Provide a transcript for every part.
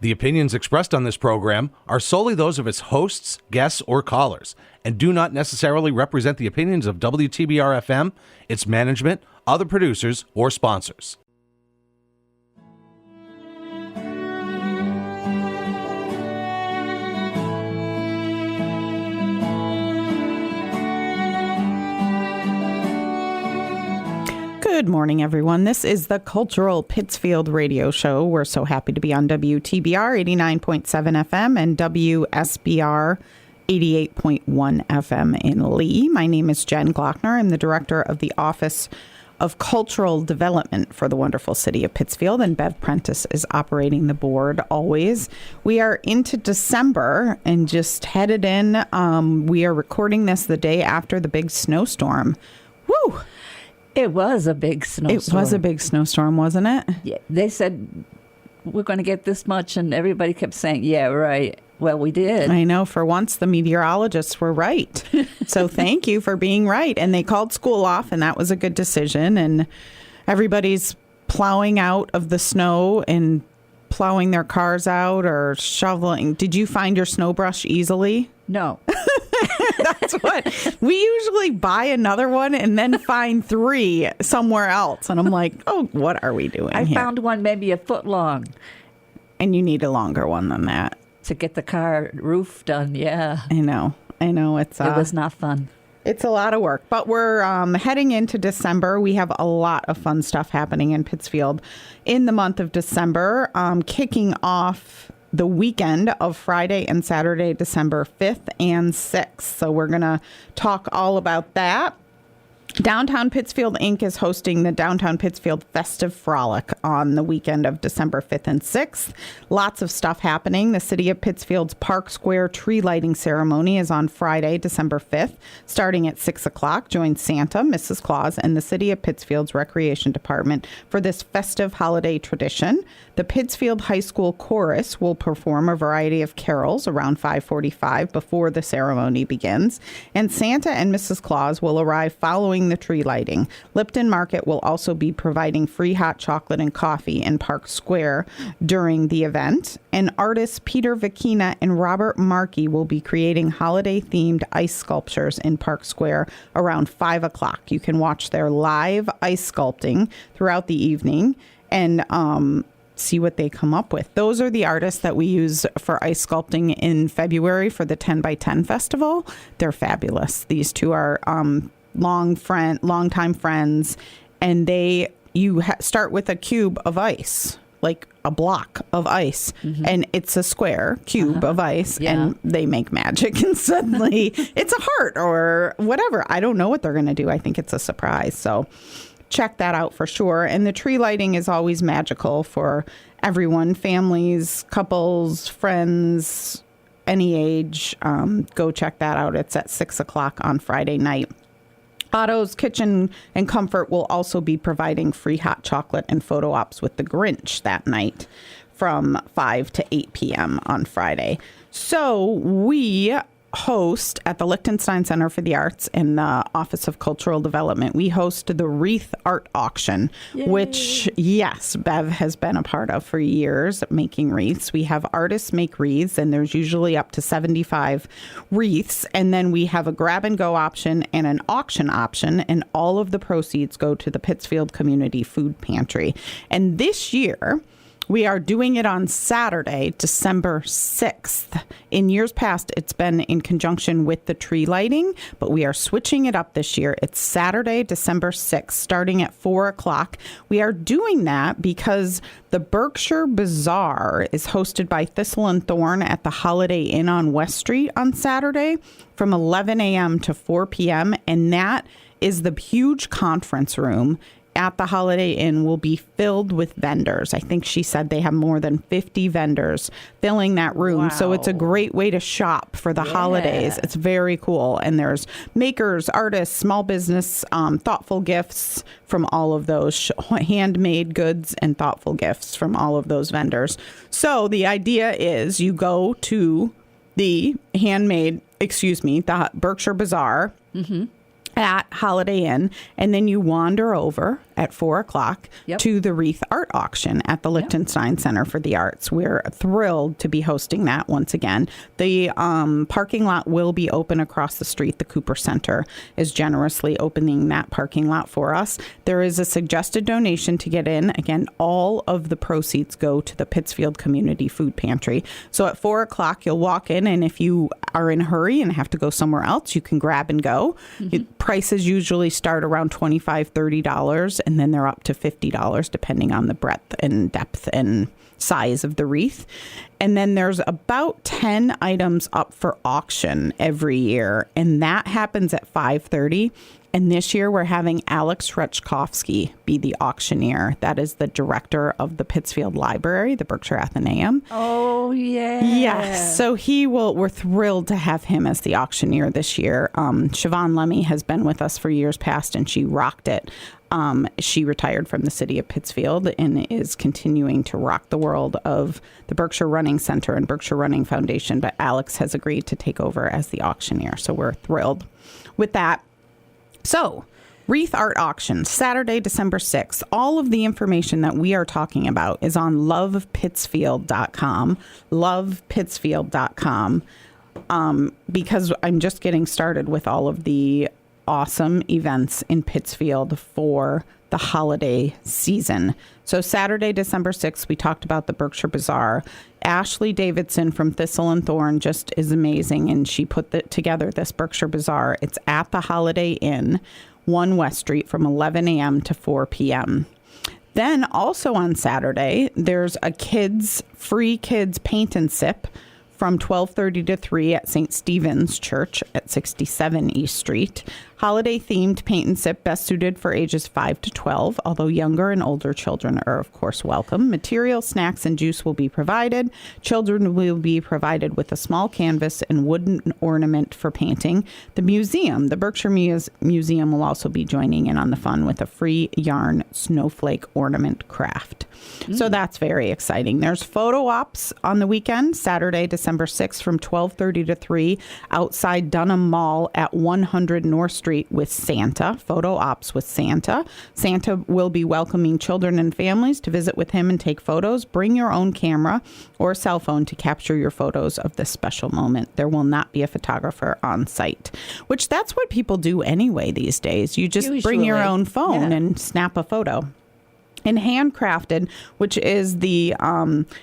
The opinions expressed on this program are solely those of its hosts, guests, or callers, and do not necessarily represent the opinions of WTBR-FM, its management, other producers, or sponsors. Good morning, everyone. This is the Cultural Pittsfield radio show. We're so happy to be on WTBR 89.7 FM and WSBR 88.1 FM in Lee. My name is Jen Glockner. I'm the director of the Office of Cultural Development for the wonderful city of Pittsfield, and Bev Prentice is operating the board always. We are into December and just headed in. We are recording this the day after the big snowstorm. Woo! It was a big snowstorm. It was a big snowstorm, wasn't it? Yeah, they said, we're going to get this much, and everybody kept saying, yeah, right. Well, we did. I know. For once, the meteorologists were right. So thank you for being right. And they called school off, and that was a good decision. And everybody's plowing out of the snow and plowing their cars out or shoveling. Did you find your snow brush easily? No. That's what we usually buy another one and then find three somewhere else. And I'm like, oh, what are we doing I here? found one maybe a foot long. And you need a longer one than that. To get the car roof done, yeah. I know. It was not fun. It's a lot of work, but we're heading into December. We have a lot of fun stuff happening in Pittsfield in the month of December, kicking off the weekend of Friday and Saturday, December 5th and 6th. So we're going to talk all about that. Downtown Pittsfield Inc. is hosting the Downtown Pittsfield Festive Frolic on the weekend of December 5th and 6th. Lots of stuff happening. The City of Pittsfield's Park Square tree lighting ceremony is on Friday, December 5th, starting at 6 o'clock. Join Santa, Mrs. Claus, and the City of Pittsfield's Recreation Department for this festive holiday tradition. The Pittsfield High School Chorus will perform a variety of carols around 5:45 before the ceremony begins. And Santa and Mrs. Claus will arrive following the tree lighting. Lipton Market will also be providing free hot chocolate and coffee in Park Square during the event. And artists Peter Vakina and Robert Markey will be creating holiday-themed ice sculptures in Park Square around 5 o'clock. You can watch their live ice sculpting throughout the evening and see what they come up with. Those are the artists that we use for ice sculpting in February for the 10 by 10 festival. They're fabulous. These two are long-time friends, and you start with a cube of ice, like a block of ice, and it's a square cube of ice, and they make magic, and suddenly it's a heart or whatever. I don't know what they're going to do. I think it's a surprise. So check that out for sure. And the tree lighting is always magical for everyone, families, couples, friends, any age. Go check that out. It's at 6 o'clock on Friday night. Otto's Kitchen and Comfort will also be providing free hot chocolate and photo ops with the Grinch that night from 5 to 8 p.m. on Friday. So we host at the Liechtenstein Center for the Arts in the Office of Cultural Development. We host the Wreath Art Auction, which, yes, Bev has been a part of for years, making wreaths. We have artists make wreaths, and there's usually up to 75 wreaths. And then we have a grab-and-go option and an auction option, and all of the proceeds go to the Pittsfield Community Food Pantry. And this year, we are doing it on Saturday, December 6th. In years past, it's been in conjunction with the tree lighting, but we are switching it up this year. It's Saturday, December 6th, starting at 4 o'clock. We are doing that because the Berkshire Bazaar is hosted by Thistle and Thorn at the Holiday Inn on West Street on Saturday from 11 a.m. to 4 p.m., and that is the huge conference room at the Holiday Inn will be filled with vendors. I think she said they have more than 50 vendors filling that room. Wow. So it's a great way to shop for the holidays. It's very cool. And there's makers, artists, small business, thoughtful gifts from all of those, handmade goods and thoughtful gifts from all of those vendors. So the idea is you go to the Berkshire Bazaar, at Holiday Inn, and then you wander over at 4:00 to the wreath art auction at the Liechtenstein Center for the Arts. We're thrilled to be hosting that once again. The parking lot will be open across the street. The Cooper Center is generously opening that parking lot for us. There is a suggested donation to get in. Again, all of the proceeds go to the Pittsfield Community Food Pantry. So at 4:00, you'll walk in, and if you are in a hurry and have to go somewhere else, you can grab and go. Prices usually start around $25, $30, and then they're up to $50 depending on the breadth and depth and size of the wreath. And then there's about 10 items up for auction every year, and that happens at 5:30. And this year we're having Alex Rechkovsky be the auctioneer. That is the director of the Pittsfield Library, the Berkshire Athenaeum. Oh, yeah. Yes. So we're thrilled to have him as the auctioneer this year. Siobhan Lemmy has been with us for years past, and she rocked it. She retired from the City of Pittsfield and is continuing to rock the world of the Berkshire Running Center and Berkshire Running Foundation. But Alex has agreed to take over as the auctioneer. So we're thrilled with that. So, wreath art auction, Saturday, December 6th. All of the information that we are talking about is on lovepittsfield.com, lovepittsfield.com, because I'm just getting started with all of the awesome events in Pittsfield for the holiday season. So Saturday, December 6th, we talked about the Berkshire Bazaar. Ashley Davidson from Thistle and Thorn just is amazing, and she put together this Berkshire Bazaar. It's at the Holiday Inn, 1 West Street, from 11 a.m. to 4 p.m. Then also on Saturday, there's a free kids paint and sip from 12:30 to 3 at St. Stephen's Church at 67 East Street. Holiday-themed paint and sip best suited for ages 5 to 12, although younger and older children are, of course, welcome. Material, snacks, and juice will be provided. Children will be provided with a small canvas and wooden ornament for painting. The museum, the Berkshire Museum, will also be joining in on the fun with a free yarn snowflake ornament craft. So that's very exciting. There's photo ops on the weekend, Saturday, December 6th from 12:30 to 3 outside Dunham Mall at 100 North Street with Santa. Photo ops with Santa. Santa will be welcoming children and families to visit with him and take photos. Bring your own camera or cell phone to capture your photos of this special moment. There will not be a photographer on site, which that's what people do anyway these days. You just bring your own phone and snap a photo. And Handcrafted, which is the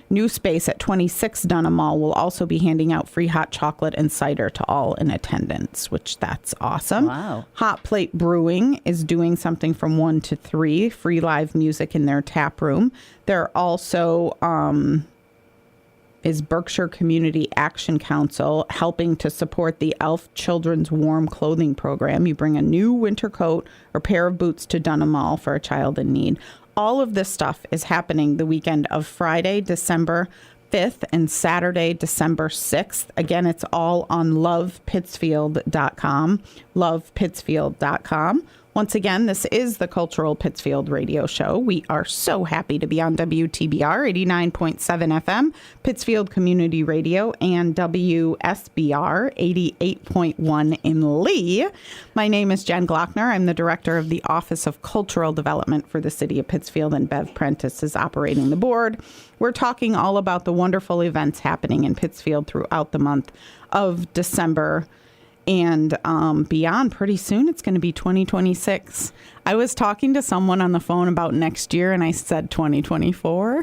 new space at 26 Dunham Mall, will also be handing out free hot chocolate and cider to all in attendance, which that's awesome. Wow. Hot Plate Brewing is doing something from 1 to 3, free live music in their tap room. There also is Berkshire Community Action Council helping to support the ELF Children's Warm Clothing Program. You bring a new winter coat or pair of boots to Dunham Mall for a child in need. All of this stuff is happening the weekend of Friday, December 5th and Saturday, December 6th. Again, it's all on lovepittsfield.com, lovepittsfield.com. Once again, this is the Cultural Pittsfield Radio Show. We are so happy to be on WTBR 89.7 FM, Pittsfield Community Radio, and WSBR 88.1 in Lee. My name is Jen Glockner. I'm the director of the Office of Cultural Development for the City of Pittsfield, and Bev Prentice is operating the board. We're talking all about the wonderful events happening in Pittsfield throughout the month of December. And beyond, pretty soon, it's going to be 2026. I was talking to someone on the phone about next year, and I said 2024.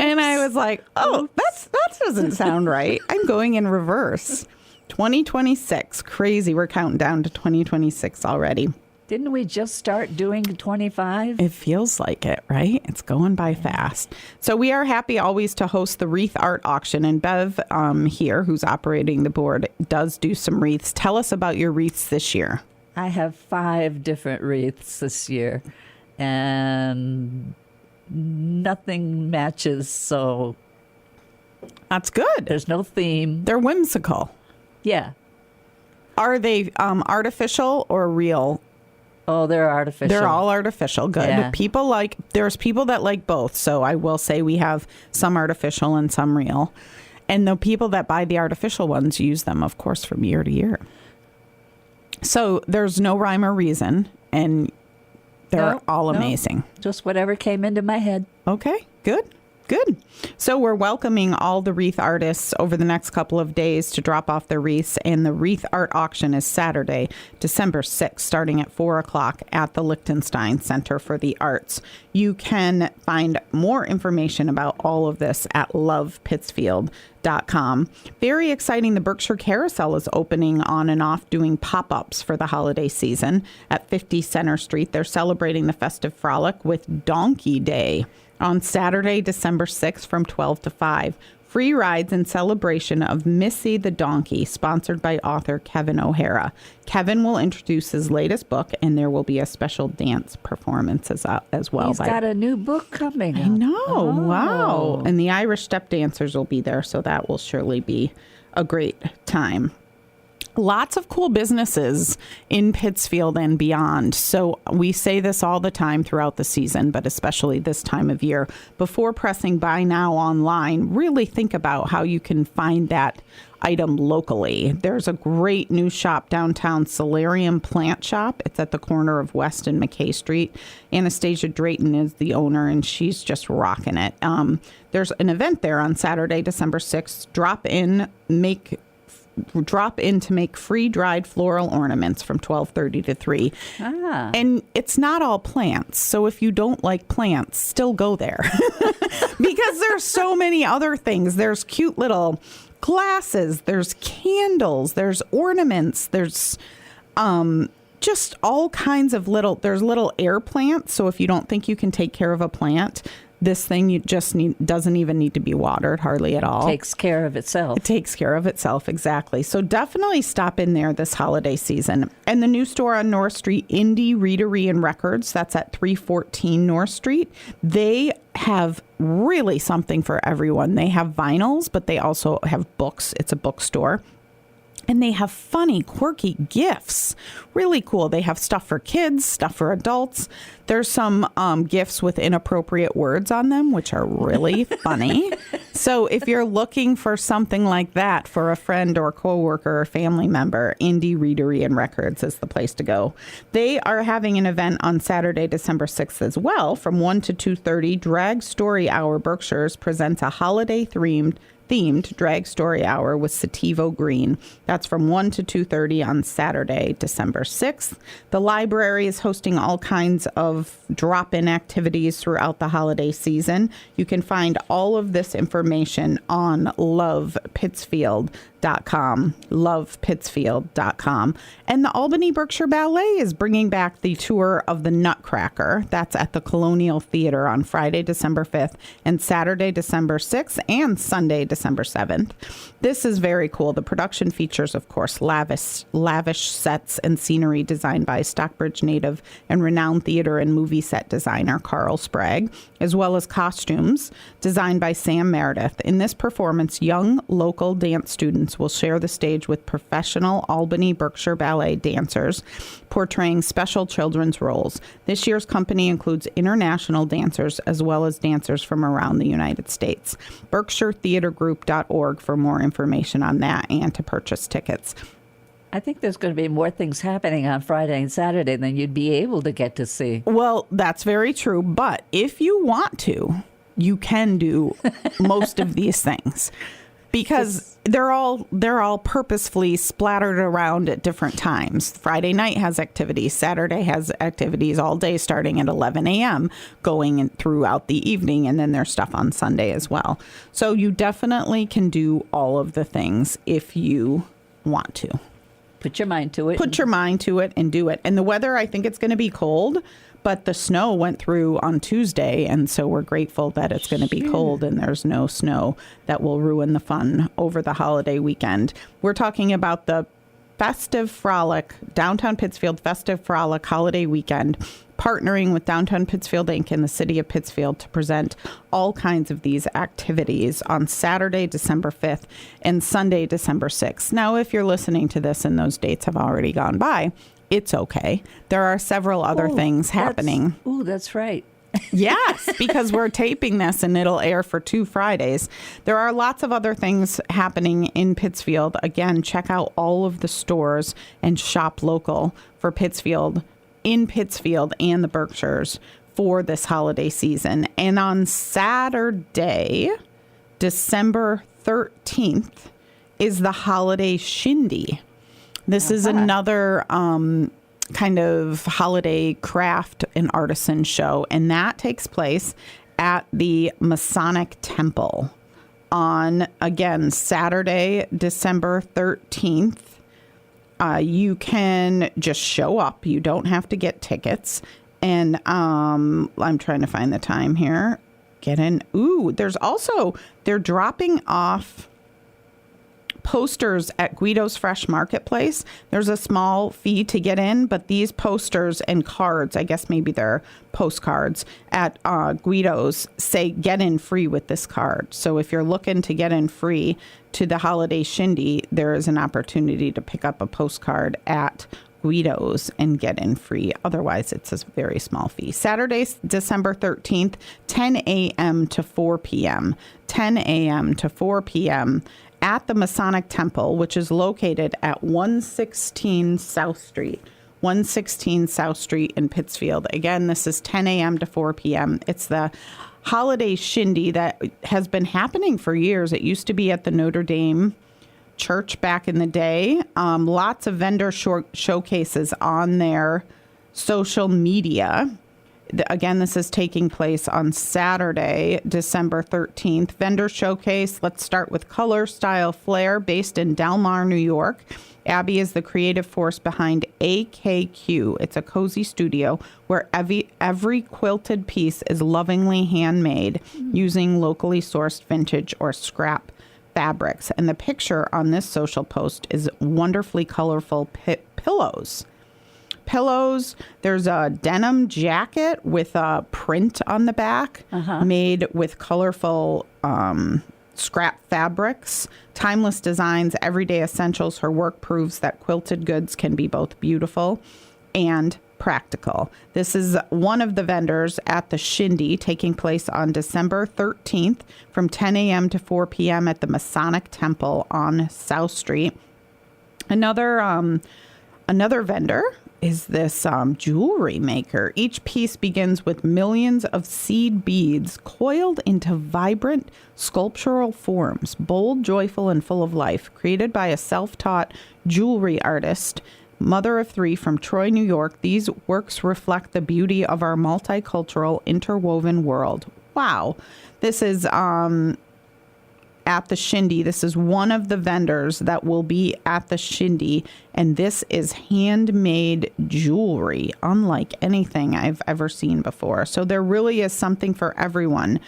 And I was like, oh, that doesn't sound right. I'm going in reverse. 2026. Crazy. We're counting down to 2026 already. Didn't we just start doing 25? It feels like it, right? It's going by fast. So we are happy always to host the wreath art auction. And Bev here, who's operating the board, does do some wreaths. Tell us about your wreaths this year. I have 5 different wreaths this year, and nothing matches, so That's good. there's no theme. They're whimsical. Yeah. Are they artificial or real? Oh, they're artificial. They're all artificial. Good. Yeah. There's people that like both. So I will say we have some artificial and some real. And the people that buy the artificial ones use them, of course, from year to year. So there's no rhyme or reason, and they're all amazing. Just whatever came into my head. Okay, good. So we're welcoming all the wreath artists over the next couple of days to drop off their wreaths, and the wreath art auction is Saturday, December 6th, starting at 4 o'clock at the Liechtenstein Center for the Arts. You can find more information about all of this at lovepittsfield.com. Very exciting, the Berkshire Carousel is opening on and off, doing pop-ups for the holiday season at 50 Center Street. They're celebrating the festive frolic with Donkey Day on Saturday, December 6th from 12 to 5. Free rides in celebration of Missy the Donkey, sponsored by author Kevin O'Hara. Kevin will introduce his latest book, and there will be a special dance performance as well. He's got a new book coming. I know. Wow. And the Irish step dancers will be there, so that will surely be a great time. Lots of cool businesses in Pittsfield and beyond. So we say this all the time throughout the season, but especially this time of year. Before pressing buy now online, really think about how you can find that item locally. There's a great new shop downtown, Solarium Plant Shop. It's at the corner of West and McKay Street. Anastasia Drayton is the owner, and she's just rocking it. There's an event there on Saturday, December 6th. Drop in to make free dried floral ornaments from 12:30 to 3. And it's not all plants. So if you don't like plants, still go there. Because there's so many other things. There's cute little glasses, there's candles, there's ornaments, there's just all kinds of there's little air plants. So if you don't think you can take care of a plant, this thing doesn't even need to be watered hardly at all. It takes care of itself. It takes care of itself, exactly. So definitely stop in there this holiday season. And the new store on North Street, Indie Readery and Records, that's at 314 North Street. They have really something for everyone. They have vinyls, but they also have books. It's a bookstore. And they have funny, quirky gifts. Really cool. They have stuff for kids, stuff for adults. There's some gifts with inappropriate words on them, which are really funny. So if you're looking for something like that for a friend or coworker or family member, Indie Readery and Records is the place to go. They are having an event on Saturday, December 6th as well. From 1 to 2:30, Drag Story Hour Berkshires presents a holiday-themed drag story hour with Sativo Green. That's from 1 to 2:30 on Saturday, December 6th. The library is hosting all kinds of drop-in activities throughout the holiday season. You can find all of this information on lovepittsfield.com. And the Albany Berkshire Ballet is bringing back the tour of the Nutcracker. That's at the Colonial Theater on Friday, December 5th, and Saturday, December 6th, and Sunday, December 7th. This is very cool. The production features, of course, lavish sets and scenery designed by Stockbridge native and renowned theater and movie set designer Carl Sprague, as well as costumes designed by Sam Meredith. In this performance, young local dance students will share the stage with professional Albany Berkshire Ballet dancers portraying special children's roles. This year's company includes international dancers as well as dancers from around the United States. BerkshireTheaterGroup.org for more information on that and to purchase tickets. I think there's going to be more things happening on Friday and Saturday than you'd be able to get to see. Well, that's very true. But if you want to, you can do most of these things. Because they're all purposefully splattered around at different times. Friday night has activities. Saturday has activities all day starting at 11 a.m. going throughout the evening. And then there's stuff on Sunday as well. So you definitely can do all of the things if you want to. Put your mind to it. Put your mind to it and do it. And the weather, I think it's going to be cold. But the snow went through on Tuesday, and so we're grateful that it's going to be cold and there's no snow that will ruin the fun over the holiday weekend. We're talking about the Festive Frolic, Downtown Pittsfield Festive Frolic Holiday Weekend, partnering with Downtown Pittsfield Inc. and the City of Pittsfield to present all kinds of these activities on Saturday, December 5th and Sunday, December 6th. Now, if you're listening to this and those dates have already gone by, it's okay. There are several other things happening. That's right. Yes, because we're taping this and it'll air for 2 Fridays. There are lots of other things happening in Pittsfield. Again, check out all of the stores and shop local for Pittsfield, in Pittsfield and the Berkshires for this holiday season. And on Saturday, December 13th, is the Holiday Shindy. This is another kind of holiday craft and artisan show, and that takes place at the Masonic Temple on, again, Saturday, December 13th. You can just show up. You don't have to get tickets. And I'm trying to find the time here. Get in. Ooh, they're dropping off posters at Guido's Fresh Marketplace. There's a small fee to get in, but these posters and cards, I guess maybe they're postcards at Guido's, say get in free with this card. So if you're looking to get in free to the Holiday Shindy, there is an opportunity to pick up a postcard at Guido's and get in free. Otherwise, it's a very small fee. Saturday, December 13th, 10 a.m. to 4 p.m. 10 a.m. to 4 p.m. at the Masonic Temple, which is located at 116 South Street. 116 South Street in Pittsfield. Again, this is 10 a.m. to 4 p.m. It's the Holiday Shindy that has been happening for years. It used to be at the Notre Dame Church back in the day. Lots of vendor showcases on their social media. Again, this is taking place on Saturday, December 13th. Vendor showcase. Let's start with Color, Style, Flair, based in Delmar, New York. Abby is the creative force behind AKQ. It's a cozy studio where every quilted piece is lovingly handmade using locally sourced vintage or scrap fabrics. And the picture on this social post is wonderfully colorful pillows. There's a denim jacket with a print on the back made with colorful scrap fabrics, timeless designs, everyday essentials. Her work proves that quilted goods can be both beautiful and practical. This is one of the vendors at the Shindy, taking place on December 13th from 10 a.m. to 4 p.m. at the Masonic Temple on South Street. Another vendor is this jewelry maker. Each piece begins with millions of seed beads coiled into vibrant sculptural forms, bold, joyful, and full of life. Created by a self-taught jewelry artist, mother of 3 from Troy, New York, these works reflect the beauty of our multicultural, interwoven world. Wow. This is at the Shindy. This is one of the vendors that will be at the Shindy, and this is handmade jewelry, unlike anything I've ever seen before. So there really is something for everyone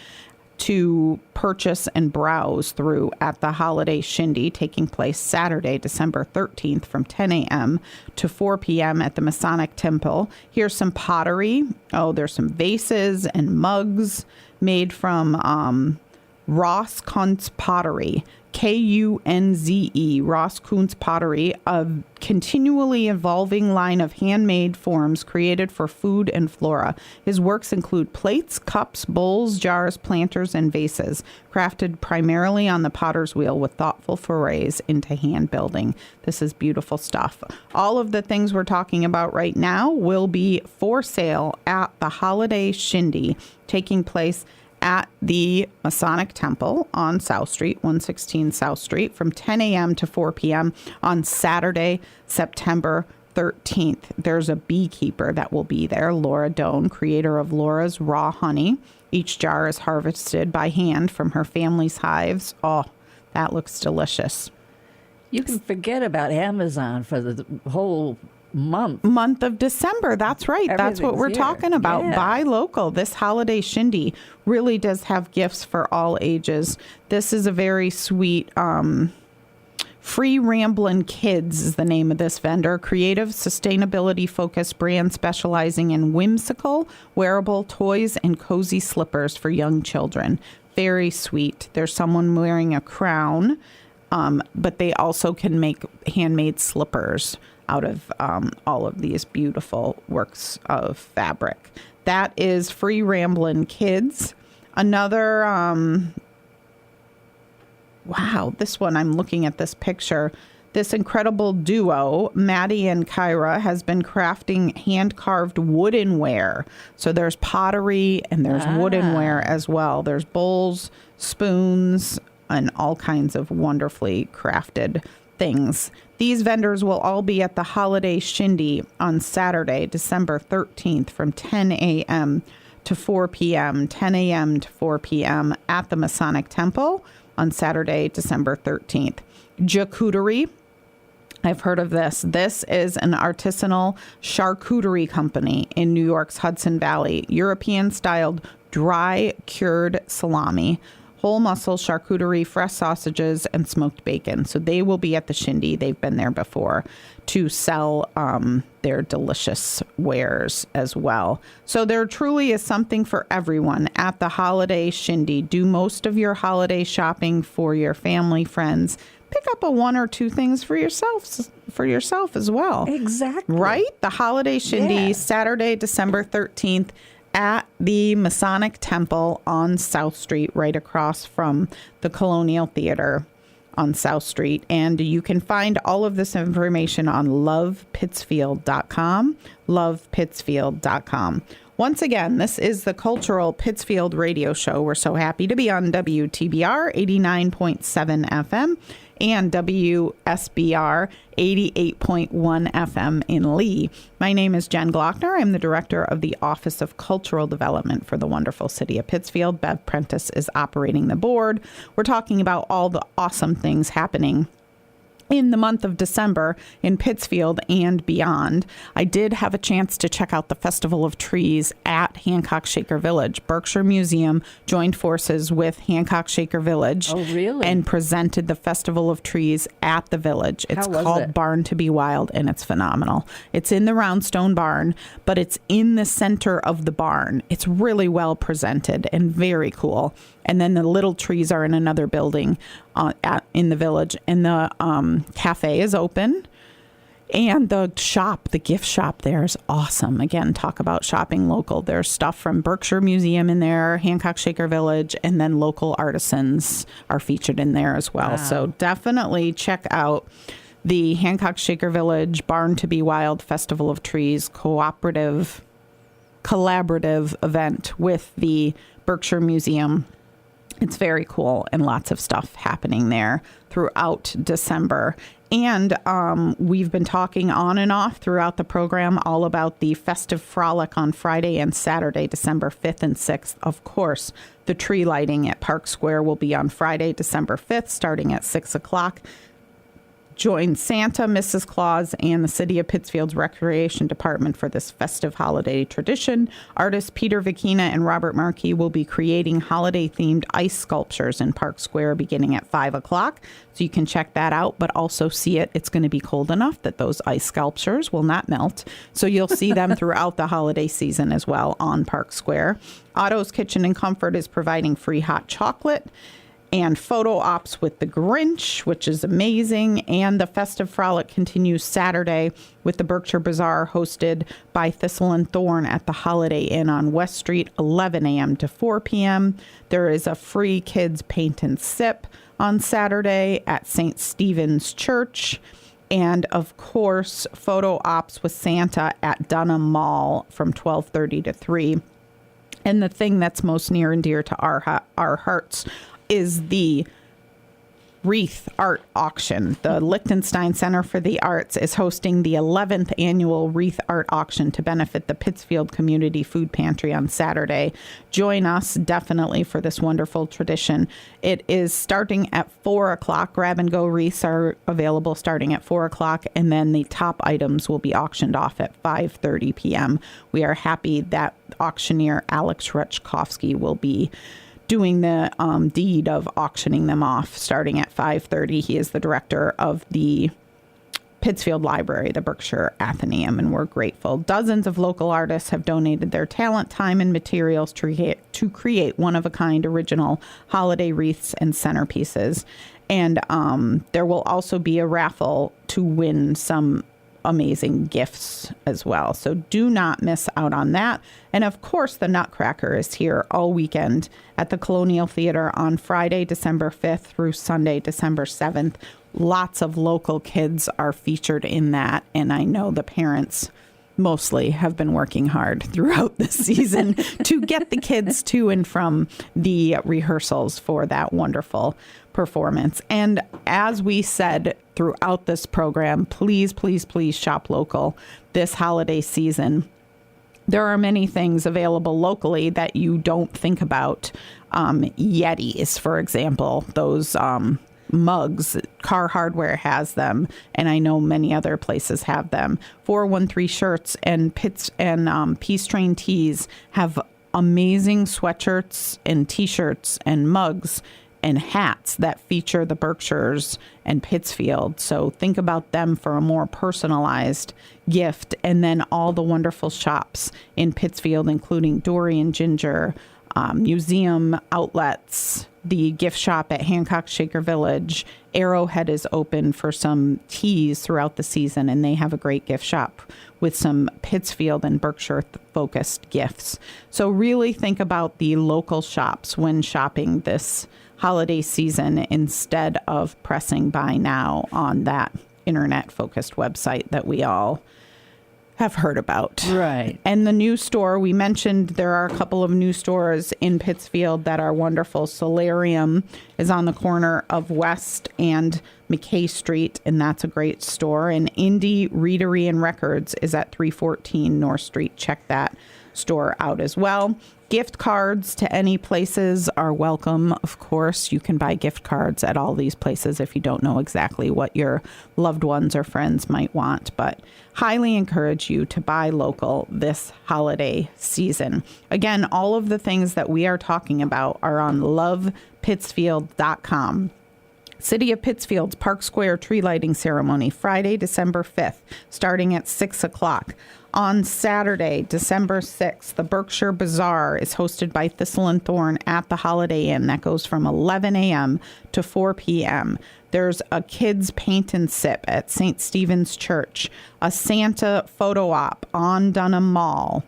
to purchase and browse through at the Holiday Shindy, taking place Saturday, December 13th from 10 a.m. to 4 p.m. at the Masonic Temple. Here's some pottery. Oh, there's some vases and mugs made from Ross Kunz Pottery, Kunze, Ross Kunz Pottery, a continually evolving line of handmade forms created for food and flora. His works include plates, cups, bowls, jars, planters, and vases, crafted primarily on the potter's wheel with thoughtful forays into hand building. This is beautiful stuff. All of the things we're talking about right now will be for sale at the Holiday Shindy, taking place at the Masonic Temple on South Street, 116 South Street, from 10 a.m. to 4 p.m. on Saturday, September 13th. There's a beekeeper that will be there, Laura Doan, creator of Laura's Raw Honey. Each jar is harvested by hand from her family's hives. Oh, that looks delicious. You can forget about Amazon for the whole month of December. That's right. That's what we're talking about. Yeah. Buy local. This Holiday Shindy really does have gifts for all ages. This is a very sweet Free Ramblin' Kids is the name of this vendor. Creative, sustainability-focused brand specializing in whimsical, wearable toys and cozy slippers for young children. Very sweet. There's someone wearing a crown, but they also can make handmade slippers out of all of these beautiful works of fabric. That is Free Ramblin' Kids. Another, wow, this one, I'm looking at this picture. This incredible duo, Maddie and Kyra, has been crafting hand-carved woodenware. So there's pottery and there's woodenware as well. There's bowls, spoons, and all kinds of wonderfully crafted things. These vendors will all be at the Holiday Shindy on Saturday, December 13th from 10 a.m. to 4 p.m., 10 a.m. to 4 p.m. at the Masonic Temple on Saturday, December 13th. Charcuterie. I've heard of this. This is an artisanal charcuterie company in New York's Hudson Valley. European-styled dry cured salami, whole muscle charcuterie, fresh sausages, and smoked bacon. So they will be at the Shindy. They've been there before to sell their delicious wares as well. So there truly is something for everyone at the Holiday Shindy. Do most of your holiday shopping for your family, friends. Pick up a one or two things for yourself as well. Exactly. Right? The Holiday Shindy, Yeah. Saturday, December 13th. At the Masonic Temple on South Street, right across from the Colonial Theater on South Street. And you can find all of this information on lovepittsfield.com, lovepittsfield.com. Once again, this is the Cultural Pittsfield Radio Show. We're so happy to be on WTBR 89.7 FM and WSBR 88.1 FM in Lee. My name is Jen Glockner. I'm the director of the Office of Cultural Development for the wonderful city of Pittsfield. Bev Prentice is operating the board. We're talking about all the awesome things happening in the month of December in Pittsfield and beyond. I did have a chance to check out the Festival of Trees at Hancock Shaker Village. Berkshire Museum joined forces with Hancock Shaker Village. Oh, really? And presented the Festival of Trees at the village. It's called Barn to Be Wild, and it's phenomenal. It's in the Roundstone Barn, but it's in the center of the barn. It's really well presented and very cool. And then the little trees are in another building in the village. And the cafe is open. And the gift shop there is awesome. Again, talk about shopping local. There's stuff from Berkshire Museum in there, Hancock Shaker Village, and then local artisans are featured in there as well. Wow. So definitely check out the Hancock Shaker Village Barn to Be Wild Festival of Trees collaborative event with the Berkshire Museum. It's very cool and lots of stuff happening there throughout December. And we've been talking on and off throughout the program all about the festive frolic on Friday and Saturday, December 5th and 6th. Of course, the tree lighting at Park Square will be on Friday, December 5th, starting at 6 o'clock. Join Santa, Mrs. Claus, and the City of Pittsfield's Recreation Department for this festive holiday tradition. Artists Peter Vicina and Robert Markey will be creating holiday-themed ice sculptures in Park Square beginning at 5 o'clock. So you can check that out, but also see it. It's going to be cold enough that those ice sculptures will not melt. So you'll see them throughout the holiday season as well on Park Square. Otto's Kitchen and Comfort is providing free hot chocolate and photo ops with the Grinch, which is amazing. And the festive frolic continues Saturday with the Berkshire Bazaar hosted by Thistle and Thorn at the Holiday Inn on West Street, 11 a.m. to 4 p.m. There is a free kids paint and sip on Saturday at St. Stephen's Church. And, of course, photo ops with Santa at Dunham Mall from 12:30 to 3. And the thing that's most near and dear to our hearts is the wreath art auction. The Liechtenstein Center for the Arts is hosting the 11th annual wreath art auction to benefit the Pittsfield Community Food Pantry on Saturday. Join us definitely for this wonderful tradition. It is starting at 4 o'clock. Grab and go wreaths are available starting at 4 o'clock, and then the top items will be auctioned off at 5:30 p.m. We are happy that auctioneer Alex Rutschkowski will be doing the deed of auctioning them off starting at 5:30. He is the director of the Pittsfield Library, the Berkshire Athenaeum, and we're grateful. Dozens of local artists have donated their talent, time, and materials to create one-of-a-kind original holiday wreaths and centerpieces. And there will also be a raffle to win some amazing gifts as well. So do not miss out on that. And of course, the Nutcracker is here all weekend at the Colonial Theater on Friday, December 5th through Sunday, December 7th. Lots of local kids are featured in that. And I know the parents mostly have been working hard throughout the season to get the kids to and from the rehearsals for that wonderful performance. And as we said throughout this program, please, please, please shop local this holiday season. There are many things available locally that you don't think about. Yetis, for example, those mugs, Car Hardware has them, and I know many other places have them. 413 Shirts and Peace Train Tees have amazing sweatshirts and t-shirts and mugs and hats that feature the Berkshires and Pittsfield. So think about them for a more personalized gift. And then all the wonderful shops in Pittsfield, including Dory and Ginger, museum outlets, the gift shop at Hancock Shaker Village. Arrowhead is open for some teas throughout the season, and they have a great gift shop with some Pittsfield and Berkshire-focused gifts. So really think about the local shops when shopping this holiday season instead of pressing buy now on that internet-focused website that we all have heard about. Right. And the new store, we mentioned there are a couple of new stores in Pittsfield that are wonderful. Solarium is on the corner of West and McKay Street, and that's a great store. And Indie Readery and Records is at 314 North Street. Check that store out as well. Gift cards to any places are welcome. Of course, you can buy gift cards at all these places if you don't know exactly what your loved ones or friends might want. But highly encourage you to buy local this holiday season. Again, all of the things that we are talking about are on lovepittsfield.com. City of Pittsfield's Park Square tree lighting ceremony, Friday, December 5th, starting at 6 o'clock. On Saturday, December 6th, the Berkshire Bazaar is hosted by Thistle and Thorn at the Holiday Inn. That goes from 11 a.m. to 4 p.m. There's a kids paint and sip at St. Stephen's Church, a Santa photo op on Dunham Mall,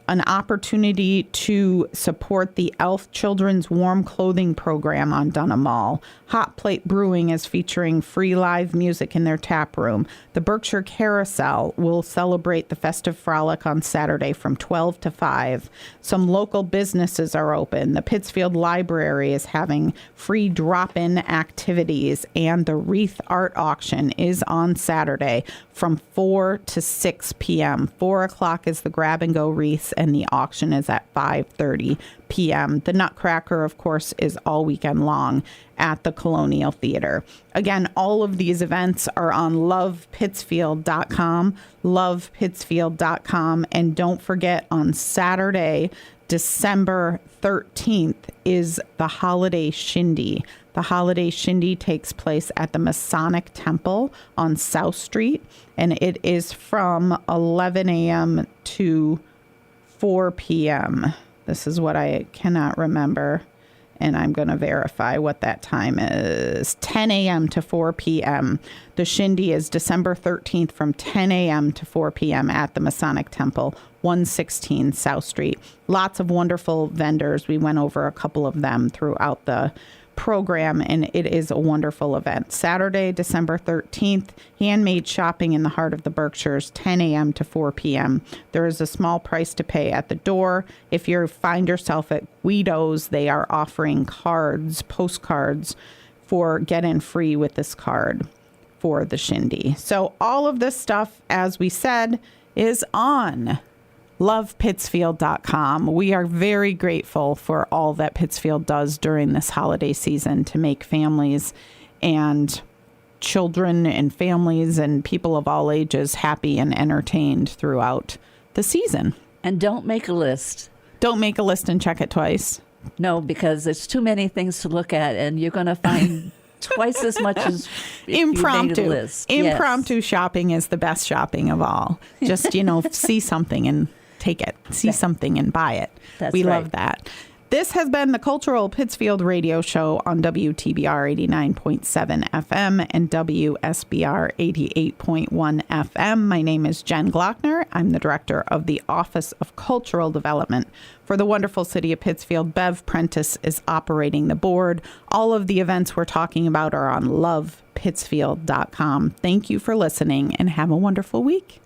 an opportunity to support the Elf Children's Warm Clothing Program on Dunham Mall. Hot Plate Brewing is featuring free live music in their tap room. The Berkshire Carousel will celebrate the festive frolic on Saturday from 12 to 5. Some local businesses are open. The Pittsfield Library is having free drop-in activities, and the Wreath Art Auction is on Saturday from 4 to 6 p.m. 4 o'clock is the grab-and-go wreaths, and the auction is at 5:30 p.m. The Nutcracker, of course, is all weekend long at the Colonial Theater. Again, all of these events are on lovepittsfield.com, lovepittsfield.com. And don't forget, on Saturday, December 13th, is the Holiday Shindy. The Holiday Shindy takes place at the Masonic Temple on South Street, and it is from 11 a.m. to 4 p.m. This is what I cannot remember, and I'm going to verify what that time is. 10 a.m. to 4 p.m. The Shindy is December 13th from 10 a.m. to 4 p.m. at the Masonic Temple, 116 South Street. Lots of wonderful vendors. We went over a couple of them throughout the program, and it is a wonderful event. Saturday, December 13th, handmade shopping in the heart of the Berkshires, 10 a.m. to 4 p.m. There is a small price to pay at the door. If you find yourself at Guido's, they are offering postcards for get in free with this card for the Shindy. So all of this stuff, as we said, is on lovepittsfield.com. We are very grateful for all that Pittsfield does during this holiday season to make families and children and families and people of all ages happy and entertained throughout the season. And don't make a list. Don't make a list and check it twice. No, because there's too many things to look at, and you're going to find twice as much as impromptu. You made a list. Impromptu shopping is the best shopping of all. Just, see something and take it. See something and buy it. That's we right. love that. This has been the Cultural Pittsfield Radio Show on WTBR 89.7 FM and WSBR 88.1 FM. My name is Jen Glockner. I'm the director of the Office of Cultural Development for the wonderful city of Pittsfield. Bev Prentice is operating the board. All of the events we're talking about are on lovepittsfield.com. Thank you for listening and have a wonderful week.